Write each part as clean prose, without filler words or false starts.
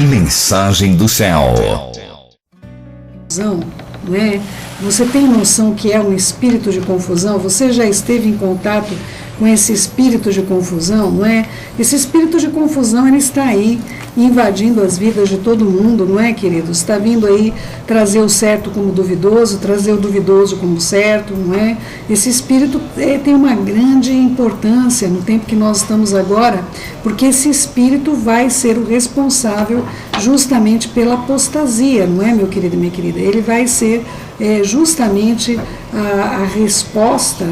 Mensagem do céu. Não é? Você tem noção que é um espírito de confusão? Você já esteve em contato com esse espírito de confusão, não é? Esse espírito de confusão, ele está aí invadindo as vidas de todo mundo, não é, queridos? Está vindo aí trazer o certo como duvidoso, trazer o duvidoso como certo, não é? Esse espírito tem uma grande importância no tempo que nós estamos agora, porque esse espírito vai ser o responsável justamente pela apostasia, não é, meu querido e minha querida? Ele vai ser justamente a resposta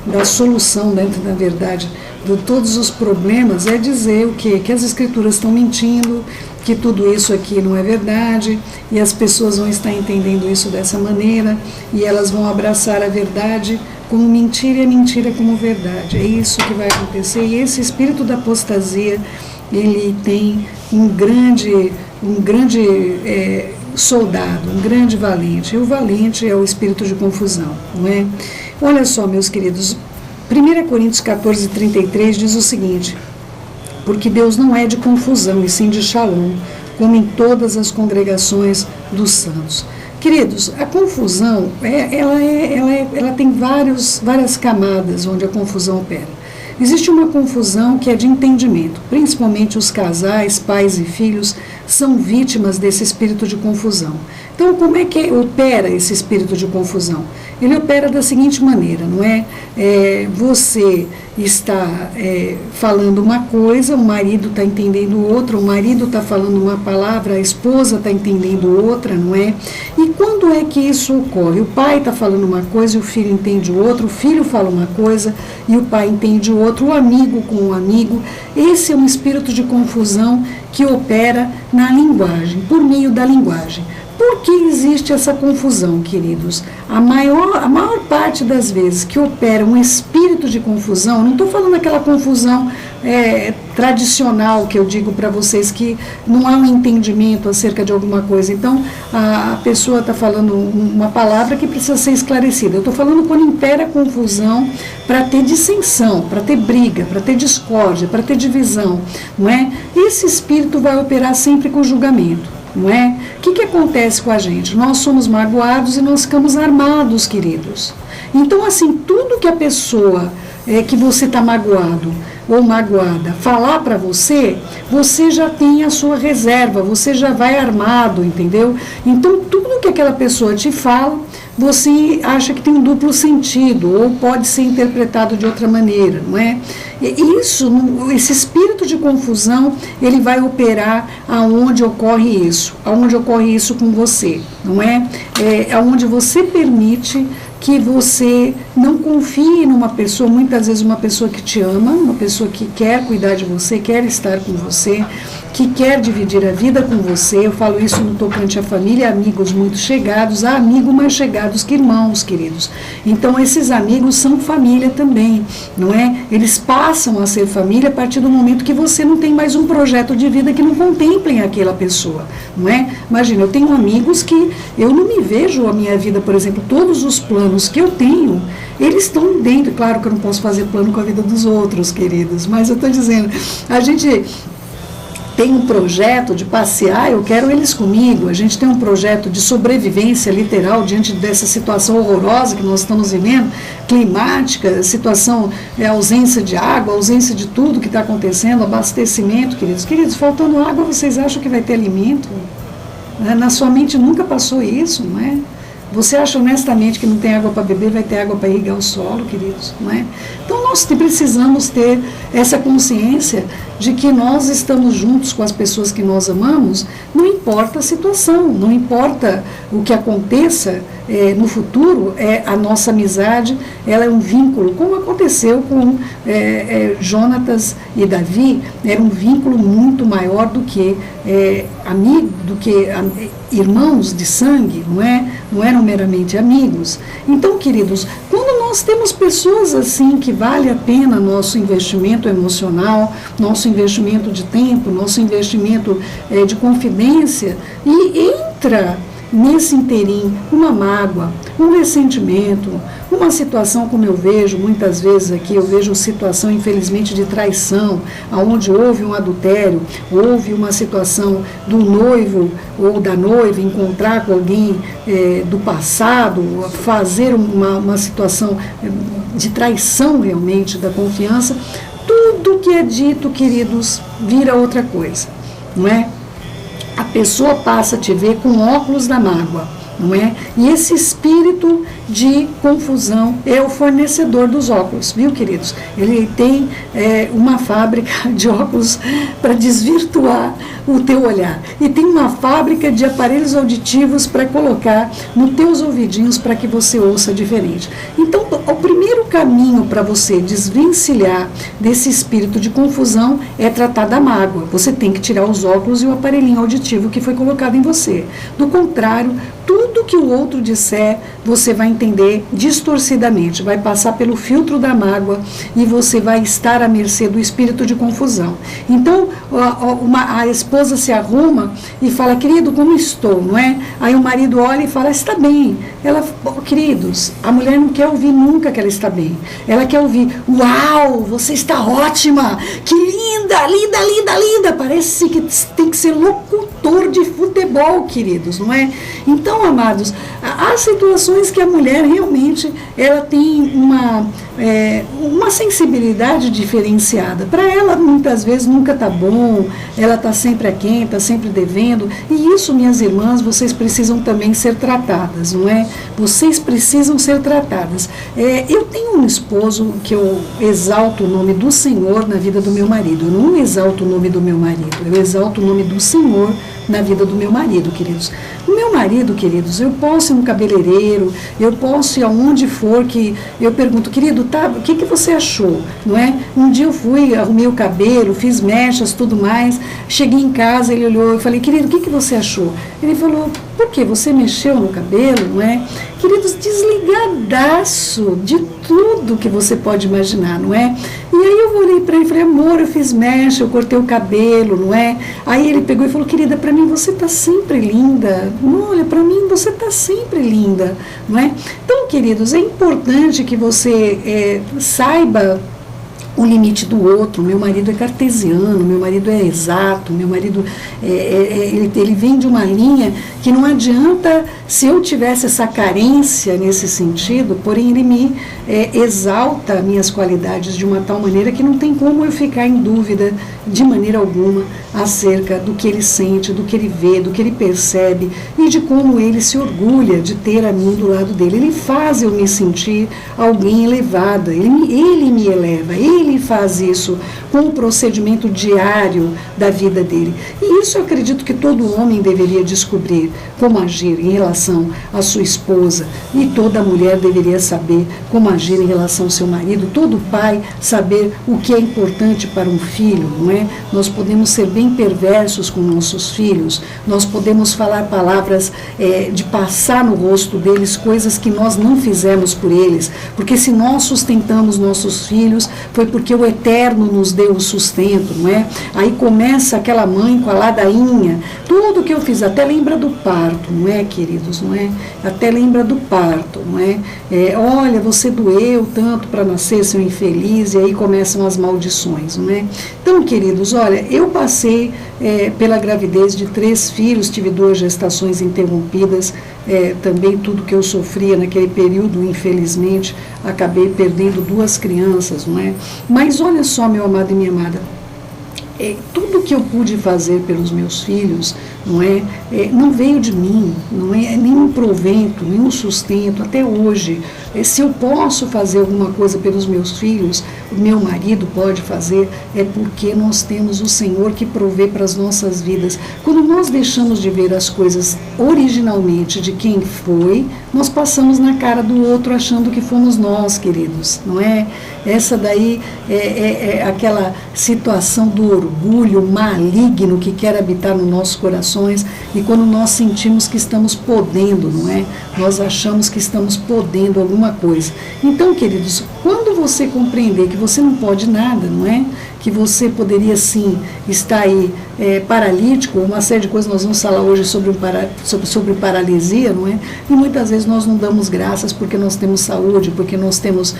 da solução, dentro da verdade, de todos os problemas, é dizer o quê? Que as escrituras estão mentindo, que tudo isso aqui não é verdade, e as pessoas vão estar entendendo isso dessa maneira, e elas vão abraçar a verdade como mentira e a mentira como verdade. É isso que vai acontecer, e esse espírito da apostasia, ele tem um grande soldado, um grande valente, e o valente é o espírito de confusão, não é? Olha só, meus queridos, 1 Coríntios 14, 33 diz o seguinte: porque Deus não é de confusão, e sim de shalom, como em todas as congregações dos santos. Queridos, a confusão, ela tem várias camadas onde a confusão opera. Existe uma confusão que é de entendimento, principalmente os casais, pais e filhos, são vítimas desse espírito de confusão. Então, como é que opera esse espírito de confusão? Ele opera da seguinte maneira, não é? Você está falando uma coisa, o marido está entendendo outra, o marido está falando uma palavra, a esposa está entendendo outra, não é? E quando é que isso ocorre? O pai está falando uma coisa e o filho entende outra, o filho fala uma coisa e o pai entende outra, o amigo com o amigo. Esse é um espírito de confusão que opera na linguagem, por meio da linguagem. Por que existe essa confusão, queridos? A maior parte das vezes que opera um espírito de confusão, não estou falando aquela confusão tradicional que eu digo para vocês, que não há um entendimento acerca de alguma coisa. Então, a pessoa está falando uma palavra que precisa ser esclarecida. Eu estou falando quando impera a confusão para ter dissensão, para ter briga, para ter discórdia, para ter divisão, não é? Esse espírito vai operar sempre com julgamento. Não é? O que acontece com a gente? Nós somos magoados e nós ficamos armados, queridos. Então, assim, tudo que a pessoa que você está magoado ou magoada falar para você, você já tem a sua reserva, você já vai armado, entendeu? Então, tudo que aquela pessoa te fala, você acha que tem um duplo sentido, ou pode ser interpretado de outra maneira, não é? Esse espírito de confusão, ele vai operar aonde ocorre isso com você, não é? Aonde você permite que você não confie numa pessoa, muitas vezes uma pessoa que te ama, uma pessoa que quer cuidar de você, quer estar com você, que quer dividir a vida com você. Eu falo isso no tocante à família, amigos muito chegados, há amigos mais chegados que irmãos, queridos. Então, esses amigos são família também, não é? Eles passam a ser família a partir do momento que você não tem mais um projeto de vida que não contemplem aquela pessoa, não é? Imagina, eu tenho amigos que eu não me vejo a minha vida, por exemplo, todos os planos que eu tenho, eles estão dentro. Claro que eu não posso fazer plano com a vida dos outros, queridos, mas eu estou dizendo, a gente tem um projeto de passear, eu quero eles comigo. A gente tem um projeto de sobrevivência literal diante dessa situação horrorosa que nós estamos vivendo, climática, situação, ausência de água, ausência de tudo que está acontecendo, abastecimento, queridos. Queridos, faltando água, vocês acham que vai ter alimento? Na sua mente nunca passou isso, não é? Você acha honestamente que não tem água para beber, vai ter água para irrigar o solo, queridos, não é? Então nós precisamos ter essa consciência de que nós estamos juntos com as pessoas que nós amamos, não importa a situação, não importa o que aconteça no futuro, a nossa amizade, ela é um vínculo, como aconteceu com Jonatas e Davi, era um vínculo muito maior do que irmãos de sangue, não é? Não eram meramente amigos. Então, queridos, quando nós temos pessoas assim que vale a pena nosso investimento emocional, nosso investimento de tempo, nosso investimento de confidência, e entra nesse inteirinho, uma mágoa, um ressentimento, uma situação como eu vejo muitas vezes aqui, eu vejo situação infelizmente de traição, onde houve um adultério, houve uma situação do noivo ou da noiva encontrar com alguém do passado, fazer uma situação de traição realmente da confiança. Tudo que é dito, queridos, vira outra coisa, não é? A pessoa passa a te ver com óculos da mágoa, não é? E esse espírito de confusão é o fornecedor dos óculos, viu, queridos? Ele tem uma fábrica de óculos para desvirtuar o teu olhar. E tem uma fábrica de aparelhos auditivos para colocar nos teus ouvidinhos para que você ouça diferente. Então, o primeiro caminho para você desvencilhar desse espírito de confusão é tratar da mágoa. Você tem que tirar os óculos e o aparelhinho auditivo que foi colocado em você. Do contrário, tudo que o outro disser, você vai entender distorcidamente, vai passar pelo filtro da mágoa e você vai estar à mercê do espírito de confusão. Então, a esposa se arruma e fala, querido, como estou, não é? Aí o marido olha e fala, está bem. Ela, queridos, a mulher não quer ouvir nunca que ela está bem. Ela quer ouvir, uau, você está ótima, que linda, linda, linda, linda. Parece que tem que ser locutor de futebol, queridos, não é? Então, amados, há situações que a mulher realmente ela tem uma sensibilidade diferenciada. Para ela, muitas vezes, nunca está bom, ela está sempre aquém, está sempre devendo. E isso, minhas irmãs, vocês precisam também ser tratadas, não é? Vocês precisam ser tratadas. Eu tenho um esposo que eu exalto o nome do Senhor na vida do meu marido. Eu não exalto o nome do meu marido, eu exalto o nome do Senhor na vida do meu marido, queridos. O meu marido, queridos, eu posso ir no cabeleireiro, eu posso ir aonde for, que eu pergunto, querido, tá, o que você achou, não é? Um dia eu fui, arrumei o cabelo, fiz mechas, tudo mais, cheguei em casa, ele olhou, eu falei, querido, o que você achou? Ele falou, por quê? Você mexeu no cabelo, não é? Queridos, desligadaço de tudo que você pode imaginar, não é? E aí eu olhei para ele e falei, amor, eu fiz mecha, eu cortei o cabelo, não é? Aí ele pegou e falou, querida, para mim você está sempre linda. Olha, para mim você está sempre linda, não é? Então, queridos, é importante que você saiba o limite do outro. Meu marido é cartesiano, meu marido é exato, meu marido ele vem de uma linha que não adianta, se eu tivesse essa carência nesse sentido, porém ele me exalta minhas qualidades de uma tal maneira que não tem como eu ficar em dúvida de maneira alguma acerca do que ele sente, do que ele vê, do que ele percebe e de como ele se orgulha de ter a mim do lado dele. Ele faz eu me sentir alguém elevada, ele me eleva, ele faz isso com o procedimento diário da vida dele. E isso eu acredito que todo homem deveria descobrir como agir em relação à sua esposa, e toda mulher deveria saber como agir em relação ao seu marido, todo pai saber o que é importante para um filho, não é? Nós podemos ser bem perversos com nossos filhos, nós podemos falar palavras de passar no rosto deles coisas que nós não fizemos por eles, porque se nós sustentamos nossos filhos, foi porque o Eterno nos deu o sustento, não é? Aí começa aquela mãe com a ladainha, tudo que eu fiz, até lembra do parto, não é, queridos, não é? Até lembra do parto, não é? Olha, você doeu tanto para nascer, seu infeliz, e aí começam as maldições, não é? Então, queridos, olha, eu passei pela gravidez de 3 filhos, tive 2 gestações interrompidas, também tudo que eu sofria naquele período, infelizmente, acabei perdendo 2 crianças, não é? Mas olha só, meu amado e minha amada, tudo que eu pude fazer pelos meus filhos, não veio de mim, não é nenhum provento, nenhum sustento, até hoje. Se eu posso fazer alguma coisa pelos meus filhos, o meu marido pode fazer, é porque nós temos o Senhor que provê para as nossas vidas. Quando nós deixamos de ver as coisas originalmente de quem foi, nós passamos na cara do outro achando que fomos nós, queridos, não é? Essa daí é aquela situação do orgulho maligno que quer habitar no nossos corações, e quando nós sentimos que estamos podendo, não é? Nós achamos que estamos podendo alguma coisa. Então, queridos, quando você compreender que você não pode nada, não é? que você poderia sim estar aí paralítico, uma série de coisas. Nós vamos falar hoje sobre paralisia, não é? E muitas vezes nós não damos graças porque nós temos saúde, porque nós temos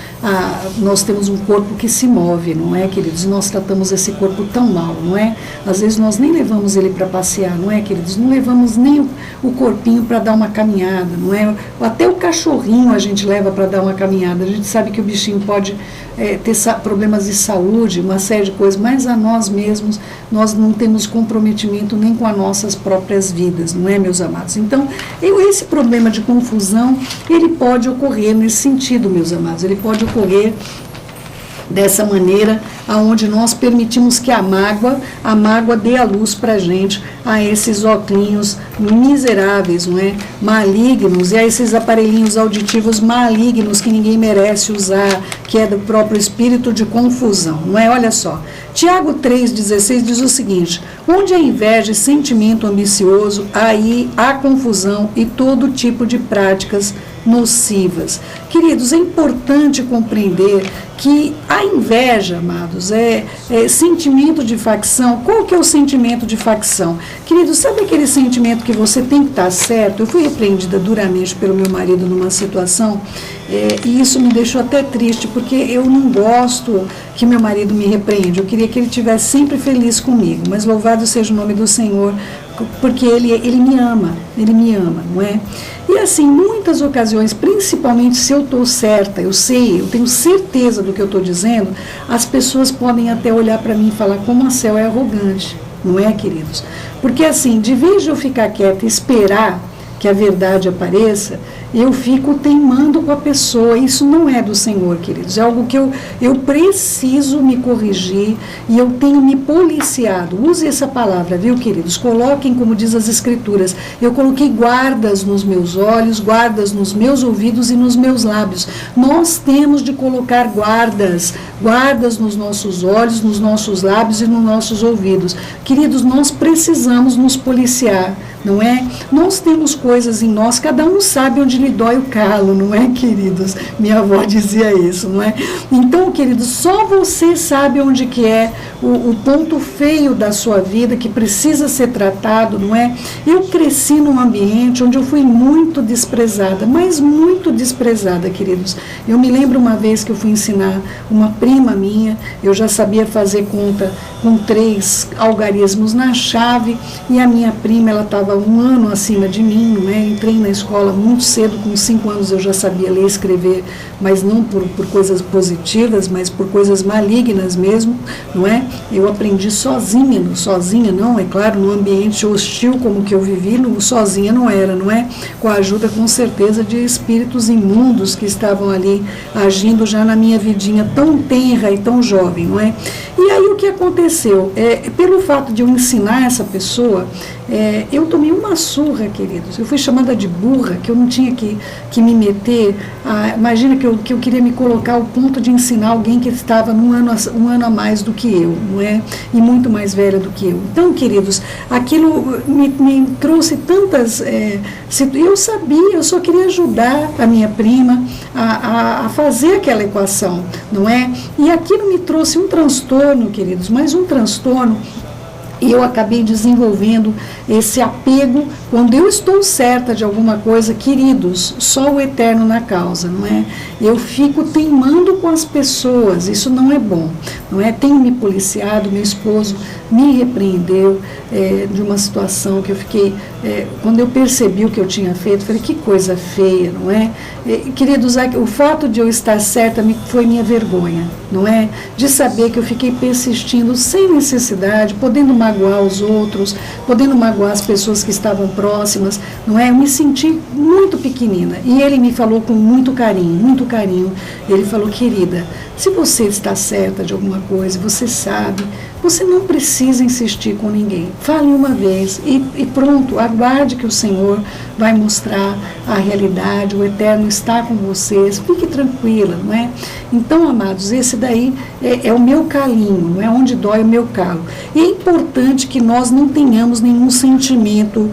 um corpo que se move, não é, queridos? Nós tratamos esse corpo tão mal, não é? Às vezes nós nem levamos ele para passear, não é, queridos? Não levamos nem o corpinho para dar uma caminhada, não é? Até o cachorrinho a gente leva para dar uma caminhada. A gente sabe que o bichinho pode ter problemas de saúde, uma série de coisas, mas a nós mesmos, nós não temos comprometimento nem com as nossas próprias vidas, não é, meus amados? Então, esse problema de confusão, ele pode ocorrer nesse sentido, meus amados, ele pode ocorrer dessa maneira, aonde nós permitimos que a mágoa dê a luz para a gente, a esses óculos miseráveis, não é? Malignos, e a esses aparelhinhos auditivos malignos que ninguém merece usar, que é do próprio espírito de confusão, não é? Olha só, Tiago 3,16 diz o seguinte: onde há inveja e sentimento ambicioso, aí há confusão e todo tipo de práticas nocivas. Queridos, é importante compreender que a inveja, amados, é sentimento de facção. Qual que é o sentimento de facção? Queridos, sabe aquele sentimento que você tem que estar certo? Eu fui repreendida duramente pelo meu marido numa situação, e isso me deixou até triste, porque eu não gosto que meu marido me repreende. Eu queria que ele estivesse sempre feliz comigo, mas louvado seja o nome do Senhor, porque ele me ama, não é? E assim, muitas ocasiões, principalmente se eu estou certa, eu tenho certeza do que eu estou dizendo, as pessoas podem até olhar para mim e falar como a Céu é arrogante, não é, queridos? Porque assim, de vez de eu ficar quieta e esperar que a verdade apareça, eu fico teimando com a pessoa. Isso não é do Senhor, queridos. É algo que eu preciso me corrigir e eu tenho me policiado. Use essa palavra, viu, queridos? Coloquem, como diz as Escrituras, eu coloquei guardas nos meus olhos, guardas nos meus ouvidos e nos meus lábios. Nós temos de colocar guardas nos nossos olhos, nos nossos lábios e nos nossos ouvidos. Queridos, nós precisamos nos policiar, não é? Nós temos coisas em nós, cada um sabe onde lhe dói o calo, não é, queridos? Minha avó dizia isso, não é? Então, queridos, só você sabe onde que é o ponto feio da sua vida, que precisa ser tratado, não é? Eu cresci num ambiente onde eu fui muito desprezada, mas muito desprezada, queridos. Eu me lembro uma vez que eu fui ensinar uma prima minha, eu já sabia fazer conta com 3 algarismos na chave, e a minha prima, ela estava 1 ano acima de mim, não é? Entrei na escola muito cedo, com 5 anos eu já sabia ler e escrever, mas não por coisas positivas, mas por coisas malignas mesmo, não é? Eu aprendi sozinha não, é claro, num ambiente hostil como que eu vivi, sozinha não era, não é? Com a ajuda, com certeza, de espíritos imundos que estavam ali agindo já na minha vidinha tão tenra e tão jovem, não é? E aí o que aconteceu? Pelo fato de eu ensinar essa pessoa, eu tomei uma surra, queridos. Eu fui chamada de burra, que eu não tinha que me meter. Imagina que eu queria me colocar ao ponto de ensinar alguém que estava um ano a mais do que eu, não é? E muito mais velha do que eu. Então, queridos, aquilo me trouxe tantas... eu sabia, eu só queria ajudar a minha prima a fazer aquela equação, não é? E aquilo me trouxe um transtorno, queridos, mas um transtorno. E eu acabei desenvolvendo esse apego. Quando eu estou certa de alguma coisa, queridos, só o eterno na causa, não é? Eu fico teimando com as pessoas, isso não é bom, não é? Tenho me policiado, meu esposo me repreendeu de uma situação que eu fiquei, quando eu percebi o que eu tinha feito, falei, que coisa feia, não é? Queridos, o fato de eu estar certa foi minha vergonha, não é? De saber que eu fiquei persistindo sem necessidade, podendo magoar os outros, podendo magoar as pessoas que estavam próximas, não é? Eu me senti muito pequenina. E ele me falou com muito carinho. Ele falou, querida, se você está certa de alguma coisa, você sabe, você não precisa insistir com ninguém. Fale uma vez e pronto, aguarde que o Senhor vai mostrar a realidade, o Eterno está com vocês, fique tranquila, não é? Então, amados, esse daí é o meu calinho, não é? Onde dói o meu calo. E é importante importante que nós não tenhamos nenhum sentimento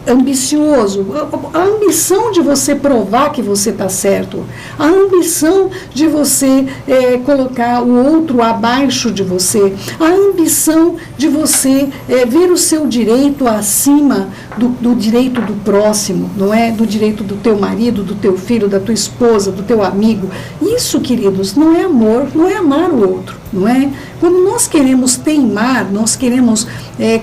ambicioso, a ambição de você provar que você está certo, a ambição de você colocar o outro abaixo de você, a ambição de você ver o seu direito acima do direito do próximo, não é? Do direito do teu marido, do teu filho, da tua esposa, do teu amigo. Isso, queridos, não é amor, não é amar o outro, não é? Quando nós queremos teimar, nós queremos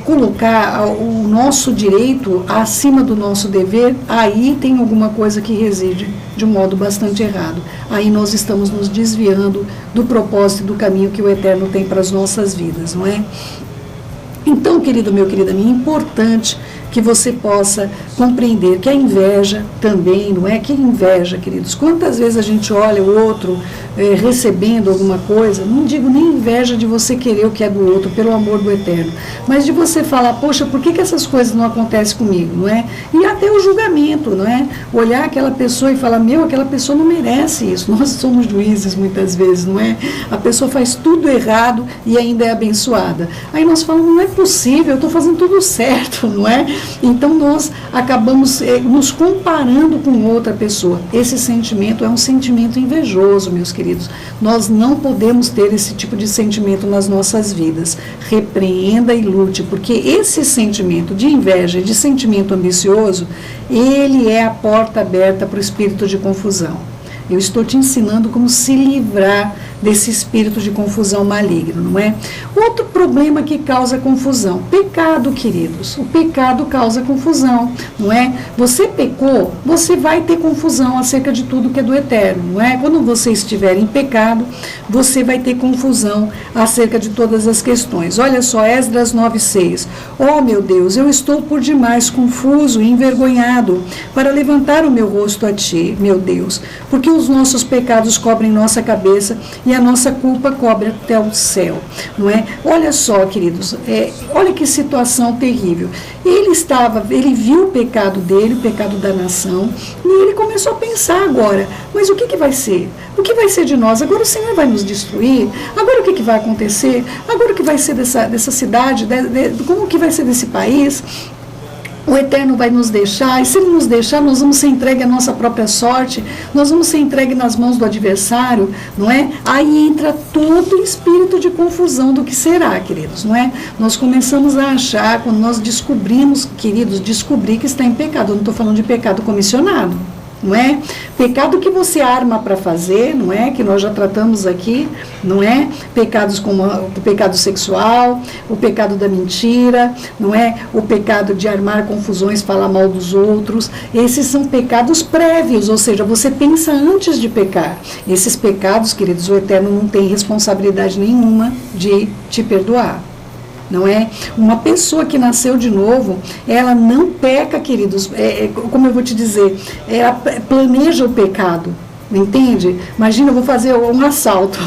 colocar o nosso direito acima do nosso dever, aí tem alguma coisa que reside de um modo bastante errado. Aí nós estamos nos desviando do propósito e do caminho que o Eterno tem para as nossas vidas, não é? Então, querido meu, querida minha, é importante que você possa compreender que a inveja também, não é? Que inveja, queridos. Quantas vezes a gente olha o outro recebendo alguma coisa, não digo nem inveja de você querer o que é do outro, pelo amor do Eterno, mas de você falar, poxa, por que essas coisas não acontecem comigo, não é? E até o julgamento, não é? Olhar aquela pessoa e falar, aquela pessoa não merece isso. Nós somos juízes muitas vezes, não é? A pessoa faz tudo errado e ainda é abençoada. Aí nós falamos, não é possível, eu estou fazendo tudo certo, não é? Então nós acabamos nos comparando com outra pessoa. Esse sentimento é um sentimento invejoso, meus queridos. Nós não podemos ter esse tipo de sentimento nas nossas vidas. Repreenda e lute, porque esse sentimento de inveja e de sentimento ambicioso, ele é a porta aberta para o espírito de confusão. Eu estou te ensinando como se livrar desse espírito de confusão maligno, não é? Outro problema que causa confusão, pecado, queridos. O pecado causa confusão, não é? Você pecou, você vai ter confusão acerca de tudo que é do Eterno, não é? Quando você estiver em pecado, você vai ter confusão acerca de todas as questões. Olha só, Esdras 9:6. Oh, meu Deus, eu estou por demais confuso e envergonhado para levantar o meu rosto a ti, meu Deus, porque os nossos pecados cobrem nossa cabeça e a nossa culpa cobre até o céu, não é? Olha só, queridos, olha que situação terrível. Ele viu o pecado dele, o pecado da nação, e ele começou a pensar agora, mas o que vai ser? O que vai ser de nós? Agora o Senhor vai nos destruir? Agora o que vai acontecer? Agora o que vai ser dessa cidade? Como que vai ser desse país? O Eterno vai nos deixar, e se Ele nos deixar, nós vamos ser entregues à nossa própria sorte, nós vamos ser entregues nas mãos do adversário, não é? Aí entra todo o espírito de confusão do que será, queridos, não é? Nós começamos a achar, quando nós descobrimos, queridos, descobrir que está em pecado, eu não estou falando de pecado comissionado, não é? Pecado que você arma para fazer, não é? Que nós já tratamos aqui, não é? Pecados como o pecado sexual, o pecado da mentira, não é? O pecado de armar confusões, falar mal dos outros. Esses são pecados prévios, ou seja, você pensa antes de pecar. Esses pecados, queridos, o Eterno não tem responsabilidade nenhuma de te perdoar. Não é? Uma pessoa que nasceu de novo, ela não peca, queridos, como eu vou te dizer, ela planeja o pecado, entende? Imagina, eu vou fazer um assalto,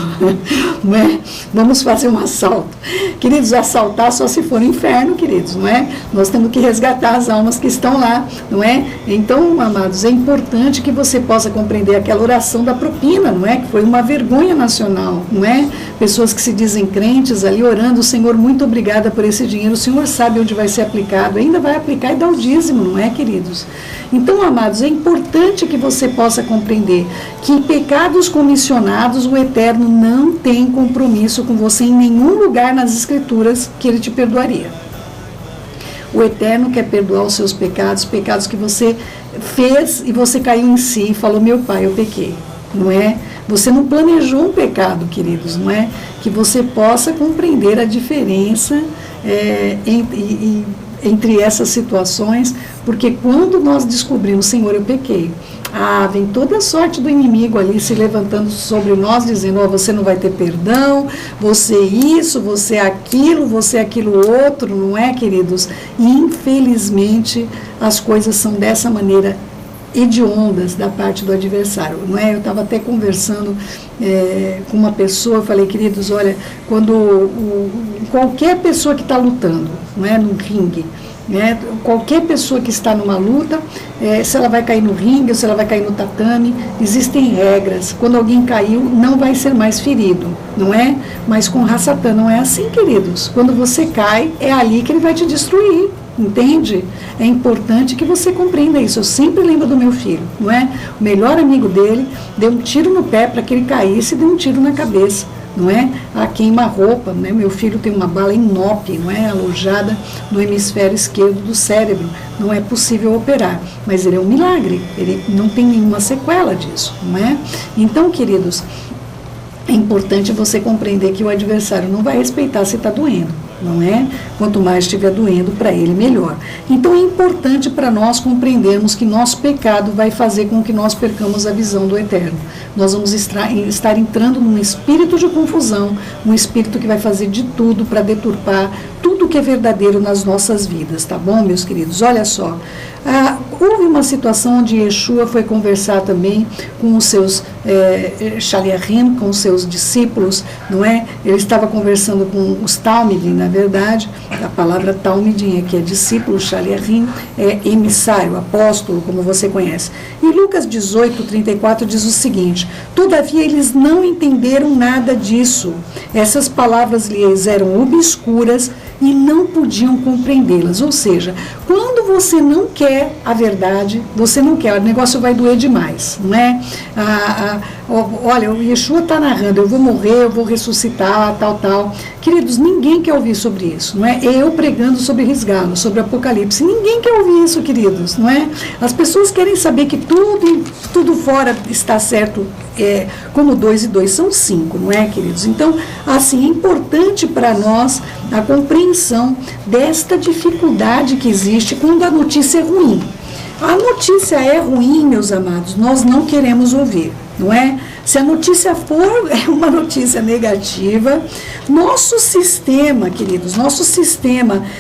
não é? Vamos fazer um assalto. Queridos, assaltar só se for no inferno, queridos, não é? Nós temos que resgatar as almas que estão lá, não é? Então, amados, é importante que você possa compreender aquela oração da propina, não é? Que foi uma vergonha nacional, não é? Pessoas que se dizem crentes ali orando, Senhor, muito obrigada por esse dinheiro, o Senhor sabe onde vai ser aplicado, ainda vai aplicar e dar o dízimo, não é, queridos? Então, amados, é importante que você possa compreender que em pecados comissionados o Eterno não tem compromisso com você em nenhum lugar nas Escrituras que Ele te perdoaria. O Eterno quer perdoar os seus pecados, pecados que você fez e você caiu em si e falou, meu pai, eu pequei, não é? Você não planejou um pecado, queridos, não é? Que você possa compreender a diferença entre essas situações, porque quando nós descobrimos, Senhor, eu pequei, vem toda a sorte do inimigo ali se levantando sobre nós, dizendo, você não vai ter perdão, você isso, você aquilo outro, não é, queridos? E infelizmente as coisas são dessa maneira hediondas da parte do adversário, não é? Eu estava até conversando com uma pessoa, eu falei, queridos, olha, quando qualquer pessoa que está lutando, não é, no ringue, né, qualquer pessoa que está numa luta, se ela vai cair no ringue ou se ela vai cair no tatame, existem regras. Quando alguém caiu, não vai ser mais ferido, não é? Mas com Ra-Satã não é assim, queridos. Quando você cai, é ali que ele vai te destruir. Entende? É importante que você compreenda isso. Eu sempre lembro do meu filho, não é? O melhor amigo dele deu um tiro no pé para que ele caísse e deu um tiro na cabeça, não é? A queima-roupa, né? Meu filho tem uma bala inope, não é? Alojada no hemisfério esquerdo do cérebro. Não é possível operar, mas ele é um milagre. Ele não tem nenhuma sequela disso, não é? Então, queridos, é importante você compreender que o adversário não vai respeitar se está doendo, não é? Quanto mais estiver doendo, para ele melhor. Então é importante para nós compreendermos que nosso pecado vai fazer com que nós percamos a visão do eterno. Nós vamos estar entrando num espírito de confusão, um espírito que vai fazer de tudo para deturpar tudo que é verdadeiro nas nossas vidas, tá bom, meus queridos? Olha só, houve uma situação onde Yeshua foi conversar também com os seus Shaliachim, com os seus discípulos, não é? Ele estava conversando com os Talmidim, na verdade, a palavra Talmidim aqui é discípulo, Shaliachim é emissário, apóstolo, como você conhece. E Lucas 18:34 diz o seguinte: todavia eles não entenderam nada disso. Essas palavras lhes eram obscuras e não podiam compreendê-las. Ou seja, quando você não quer a verdade, você não quer, o negócio vai doer demais, não é? Olha, o Yeshua está narrando, eu vou morrer, eu vou ressuscitar, tal. Queridos, ninguém quer ouvir sobre isso, não é? Eu pregando sobre Risgalo, sobre Apocalipse, ninguém quer ouvir isso, queridos, não é? As pessoas querem saber que tudo fora está certo, como 2 e 2 são 5, não é, queridos? Então, assim, é importante para nós a compreensão desta dificuldade que existe quando a notícia é ruim. A notícia é ruim, meus amados, nós não queremos ouvir, não é? Se a notícia for uma notícia negativa, nosso sistema, queridos,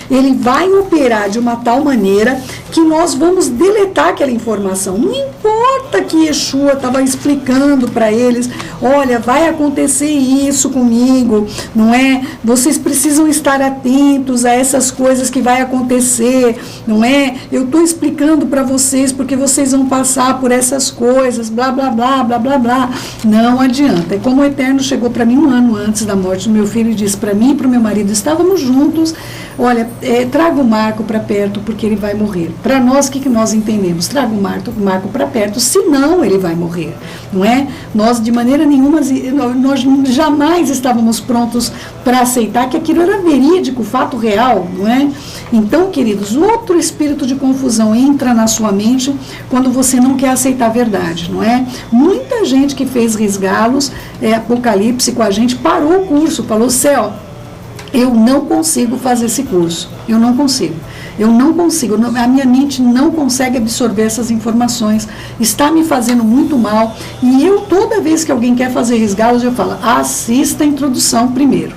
ele vai operar de uma tal maneira que nós vamos deletar aquela informação. Não importa que Yeshua estava explicando para eles, olha, vai acontecer isso comigo, não é? Vocês precisam estar atentos a essas coisas que vai acontecer, não é? Eu estou explicando para vocês porque vocês vão passar por essas coisas, blá, blá, blá, blá, blá, blá. Não adianta. É como o Eterno chegou para mim 1 ano antes da morte do meu filho e disse para mim e para o meu marido, estávamos juntos, olha, traga o Marco para perto porque ele vai morrer. Para nós, o que nós entendemos? Traga o Marco para perto, senão ele vai morrer, não é? Nós, de maneira nenhuma, nós jamais estávamos prontos para aceitar que aquilo era verídico, fato real, não é? Então, queridos, outro espírito de confusão entra na sua mente quando você não quer aceitar a verdade, não é? Muita gente que fez Risgalos, Apocalipse com a gente, parou o curso, falou, Céu, eu não consigo fazer esse curso, eu não consigo, a minha mente não consegue absorver essas informações, está me fazendo muito mal, e eu, toda vez que alguém quer fazer Risgalos, eu falo, assista a introdução primeiro,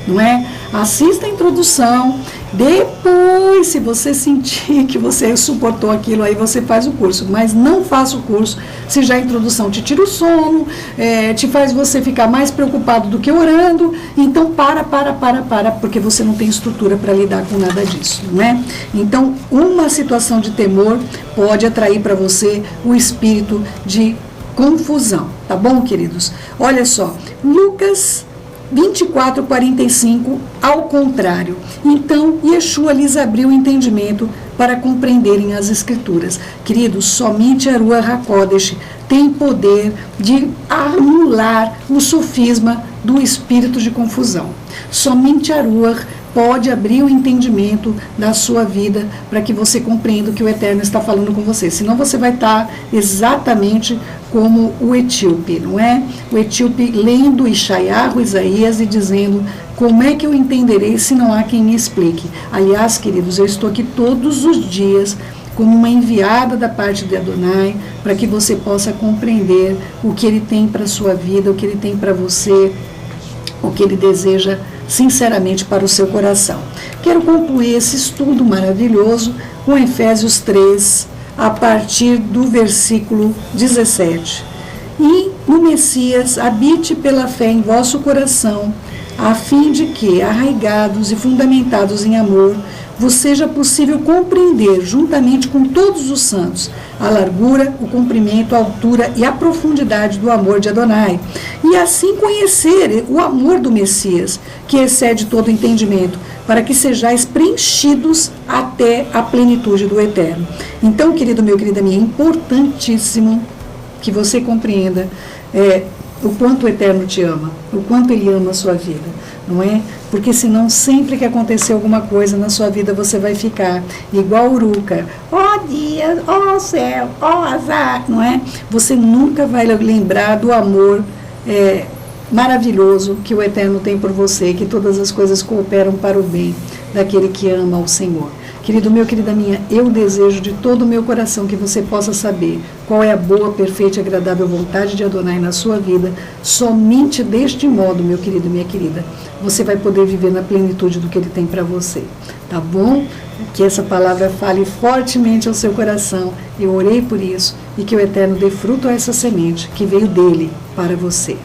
não é? Assista a introdução, depois, se você sentir que você suportou aquilo, aí você faz o curso, mas não faça o curso se já a introdução te tira o sono, te faz você ficar mais preocupado do que orando, então para, porque você não tem estrutura para lidar com nada disso, não é? Então, uma situação de temor pode atrair para você o espírito de confusão, tá bom, queridos? Olha só, Lucas 24:45, ao contrário. Então, Yeshua lhes abriu o entendimento para compreenderem as Escrituras. Queridos, somente a Ruach HaKodesh tem poder de anular o sofisma do espírito de confusão. Somente a Ruach pode abrir o entendimento da sua vida para que você compreenda o que o Eterno está falando com você. Senão você vai estar exatamente como o etíope, não é? O etíope lendo Isaías e dizendo, como é que eu entenderei se não há quem me explique? Aliás, queridos, eu estou aqui todos os dias como uma enviada da parte de Adonai, para que você possa compreender o que Ele tem para a sua vida, o que Ele tem para você, o que Ele deseja sinceramente para o seu coração. Quero concluir esse estudo maravilhoso com Efésios 3, a partir do versículo 17. E no Messias habite pela fé em vosso coração, a fim de que, arraigados e fundamentados em amor, vos seja possível compreender, juntamente com todos os santos, a largura, o comprimento, a altura e a profundidade do amor de Adonai, e assim conhecer o amor do Messias, que excede todo entendimento, para que sejais preenchidos até a plenitude do Eterno. Então, querido meu, querida minha, é importantíssimo que você compreenda o quanto o Eterno te ama, o quanto Ele ama a sua vida, não é? Porque senão sempre que acontecer alguma coisa na sua vida você vai ficar igual Uruca, ó dia, ó céu, ó azar, não é? Você nunca vai lembrar do amor maravilhoso que o Eterno tem por você, que todas as coisas cooperam para o bem daquele que ama o Senhor. Querido meu, querida minha, eu desejo de todo o meu coração que você possa saber qual é a boa, perfeita e agradável vontade de Adonai na sua vida. Somente deste modo, meu querido, minha querida, você vai poder viver na plenitude do que Ele tem para você. Tá bom? Que essa palavra fale fortemente ao seu coração. Eu orei por isso e que o Eterno dê fruto a essa semente que veio dele para você.